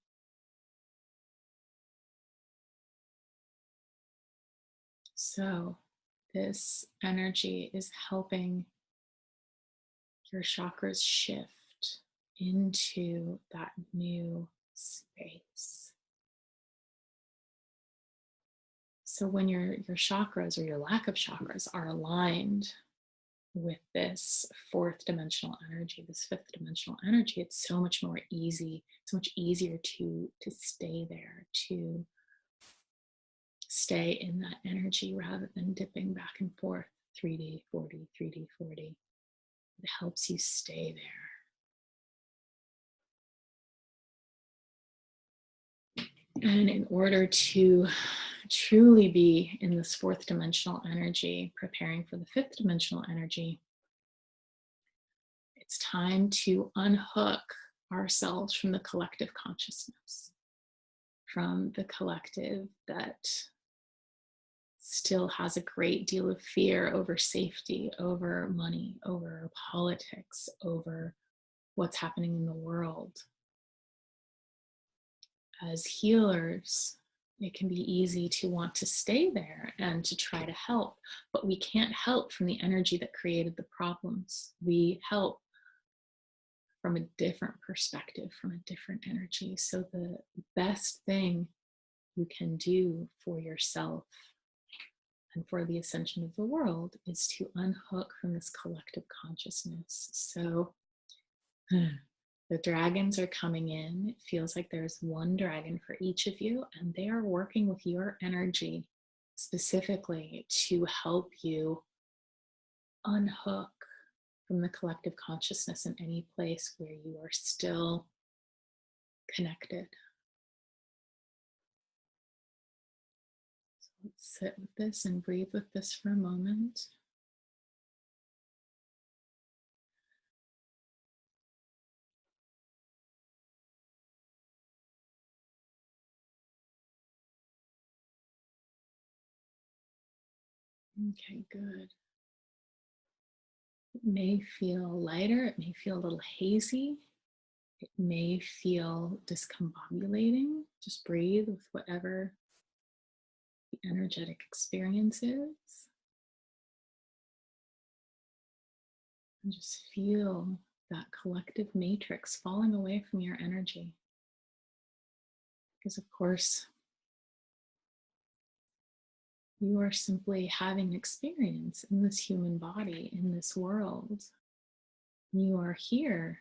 So this energy is helping your chakras shift into that new space. So when your chakras or your lack of chakras are aligned with this fourth dimensional energy, this fifth dimensional energy, it's so much more easy, so much easier to stay there, to stay in that energy rather than dipping back and forth, 3D, 4D, 3D, 4D. It helps you stay there. And in order to truly be in this fourth dimensional energy, preparing for the fifth dimensional energy, it's time to unhook ourselves from the collective consciousness, from the collective that still has a great deal of fear over safety, over money, over politics, over what's happening in the world. As healers, it can be easy to want to stay there and to try to help, but we can't help from the energy that created the problems. We help from a different perspective, from a different energy. So the best thing you can do for yourself and for the ascension of the world is to unhook from this collective consciousness. So the dragons are coming in. It feels like there's one dragon for each of you, and they are working with your energy specifically to help you unhook from the collective consciousness in any place where you are still connected. So let's sit with this and breathe with this for a moment. Okay, good. It may feel lighter, it may feel a little hazy, it may feel discombobulating. Just breathe with whatever the energetic experiences. And just feel that collective matrix falling away from your energy. Because, of course, you are simply having an experience in this human body, in this world. You are here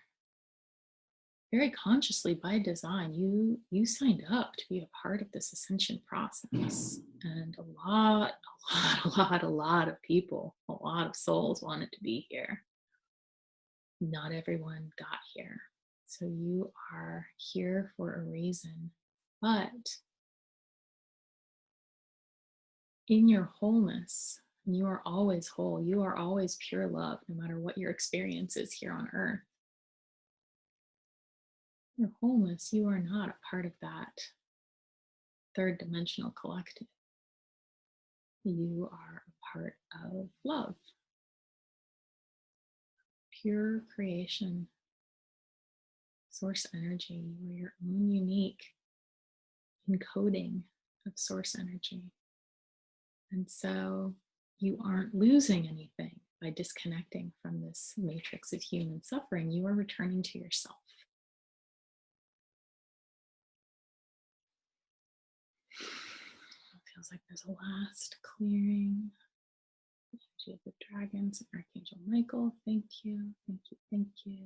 very consciously by design. You signed up to be a part of this ascension process. And a lot of people, a lot of souls wanted to be here. Not everyone got here. So you are here for a reason. But in your wholeness, you are always whole. You are always pure love, no matter what your experience is here on earth. Your wholeness, you are not a part of that third dimensional collective. You are a part of love, pure creation, source energy. You are your own unique encoding of source energy. And so you aren't losing anything by disconnecting from this matrix of human suffering. You are returning to yourself. It feels like there's a last clearing. Energy of the dragons and Archangel Michael. Thank you, thank you, thank you.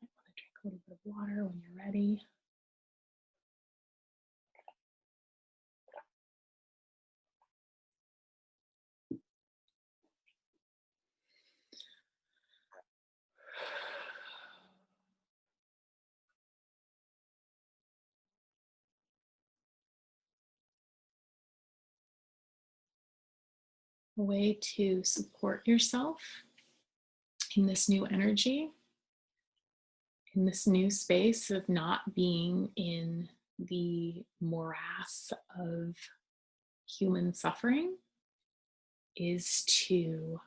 I want to drink a little bit of water when you're ready. A way to support yourself in this new energy, in this new space of not being in the morass of human suffering, is to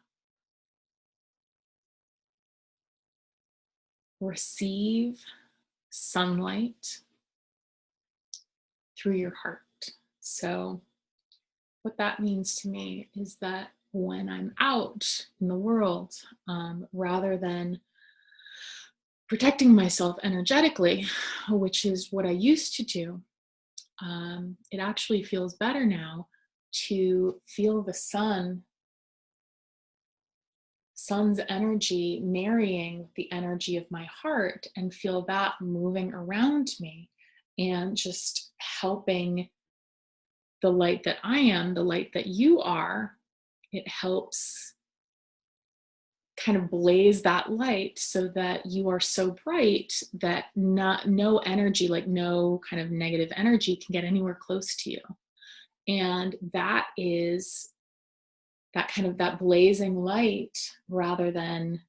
receive sunlight through your heart. So what that means to me is that when I'm out in the world, rather than protecting myself energetically, which is what I used to do, it actually feels better now to feel the sun's energy marrying the energy of my heart and feel that moving around me and just helping the light that I am, the light that you are. It helps kind of blaze that light so that you are so bright that no energy, like no kind of negative energy, can get anywhere close to you. And that is that kind of that blazing light, rather than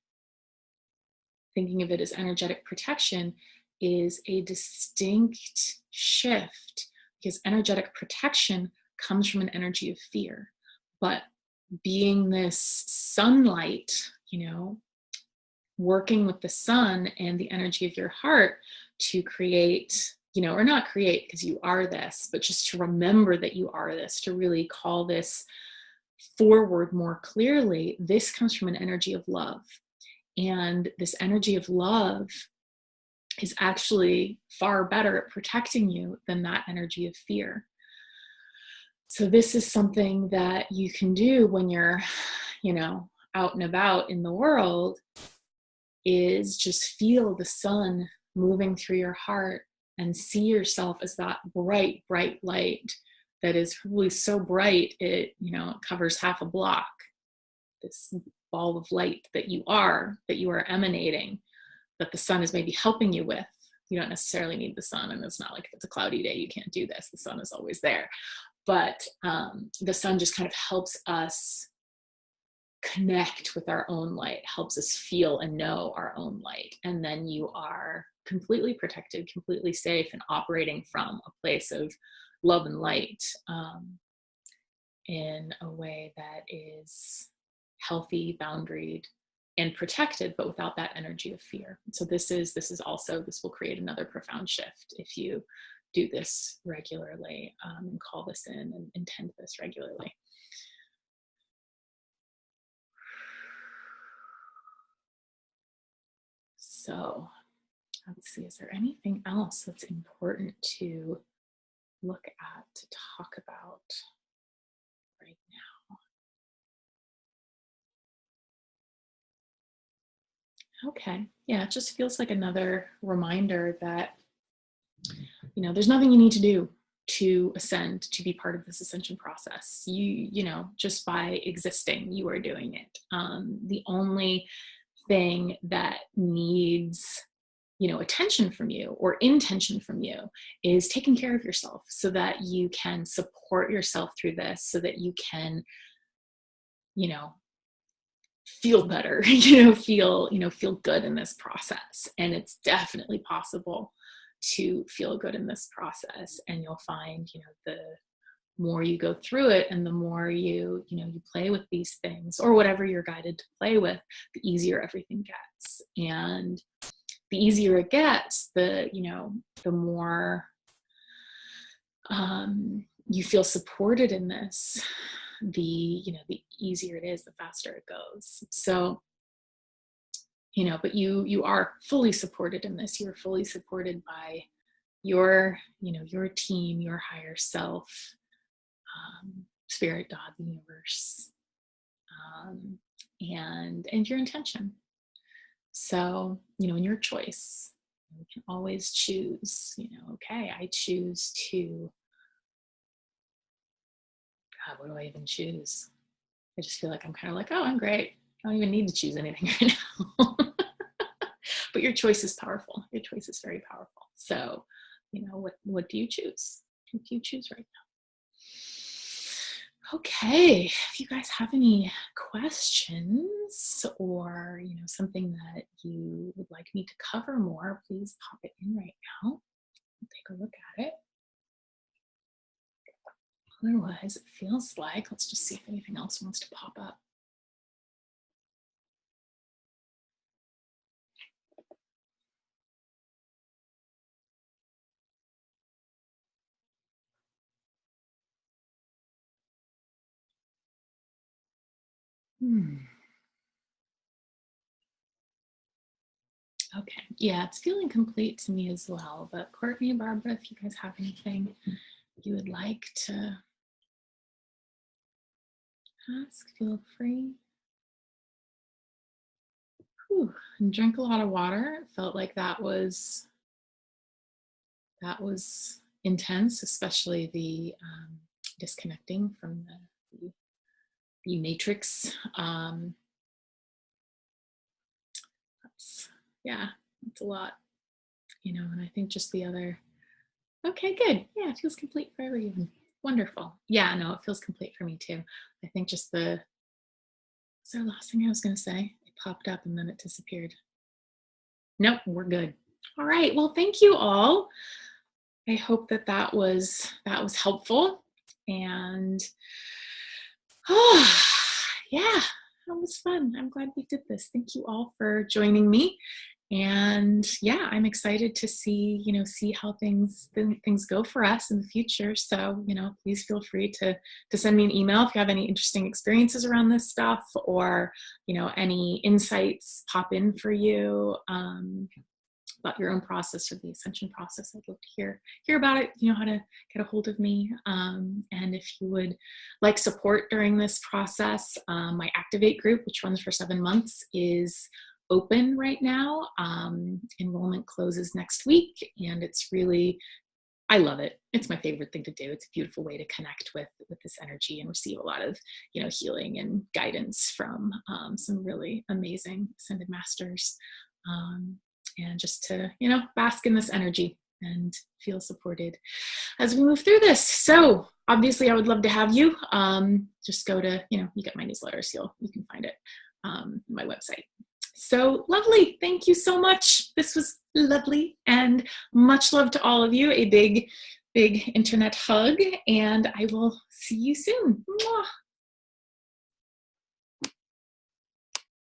thinking of it as energetic protection, is a distinct shift, because energetic protection comes from an energy of fear. But being this sunlight, working with the sun and the energy of your heart to create, or not create because you are this, but just to remember that you are this, to really call this forward more clearly, this comes from an energy of love. And this energy of love is actually far better at protecting you than that energy of fear. So this is something that you can do when you're, out and about in the world, is just feel the sun moving through your heart and see yourself as that bright, bright light that is really so bright it covers half a block. This ball of light that you are emanating, that the sun is maybe helping you with. You don't necessarily need the sun, and it's not like if it's a cloudy day you can't do this. The sun is always there. But the sun just kind of helps us connect with our own light, helps us feel and know our own light. And then you are completely protected, completely safe, and operating from a place of love and light in a way that is healthy, boundaried, and protected, but without that energy of fear. So this will create another profound shift if you do this regularly, and call this in and intend this regularly. So let's see, is there anything else that's important to look at, to talk about right now? Okay, yeah, it just feels like another reminder that, there's nothing you need to do to ascend, to be part of this ascension process. Just by existing, you are doing it. The only thing that needs attention from you or intention from you is taking care of yourself so that you can support yourself through this, so that you can feel better, feel good in this process. And it's definitely possible to feel good in this process. And you'll find the more you go through it and the more you play with these things, or whatever you're guided to play with, the easier everything gets. And the easier it gets, the more you feel supported in this, the easier it is, the faster it goes. So, but you are fully supported in this. You're fully supported by your team, your higher self, spirit, God, the universe, and your intention. So, in your choice, you can always choose, okay, I choose to, God, what do I even choose? I just feel like I'm kind of like, oh, I'm great. I don't even need to choose anything right now. But your choice is powerful. Your choice is very powerful. So, what do you choose? What do you choose right now? Okay, if you guys have any questions or, something that you would like me to cover more, please pop it in right now. I'll take a look at it. Otherwise, it feels like, let's just see if anything else wants to pop up. Okay, yeah, it's feeling complete to me as well. But Courtney and Barbara, if you guys have anything you would like to ask, feel free. Whew, and drink a lot of water. It felt like that was intense, especially the disconnecting from the matrix. It's a lot, and I think just the other, okay, good. Yeah, it feels complete for everyone. Wonderful. Yeah, no, it feels complete for me too. I think just what's the last thing I was going to say? It popped up and then it disappeared. Nope, we're good. All right, well, thank you all. I hope that was helpful. And yeah, that was fun. I'm glad we did this. Thank you all for joining me. And yeah, I'm excited to see how things go for us in the future. So, please feel free to send me an email if you have any interesting experiences around this stuff, or, any insights pop in for you about your own process or the ascension process. I'd love to hear about it. You know how to get a hold of me. And if you would like support during this process, my Activate group, which runs for 7 months, is open right now. Enrollment closes next week, and I love it. It's my favorite thing to do. It's a beautiful way to connect with this energy and receive a lot of, healing and guidance from some really amazing ascended masters. And just to, bask in this energy and feel supported as we move through this. So obviously I would love to have you. Just go to, you get my newsletters. You can find it on my website. So lovely. Thank you so much. This was lovely, and much love to all of you. A big, big internet hug, and I will see you soon. Mwah.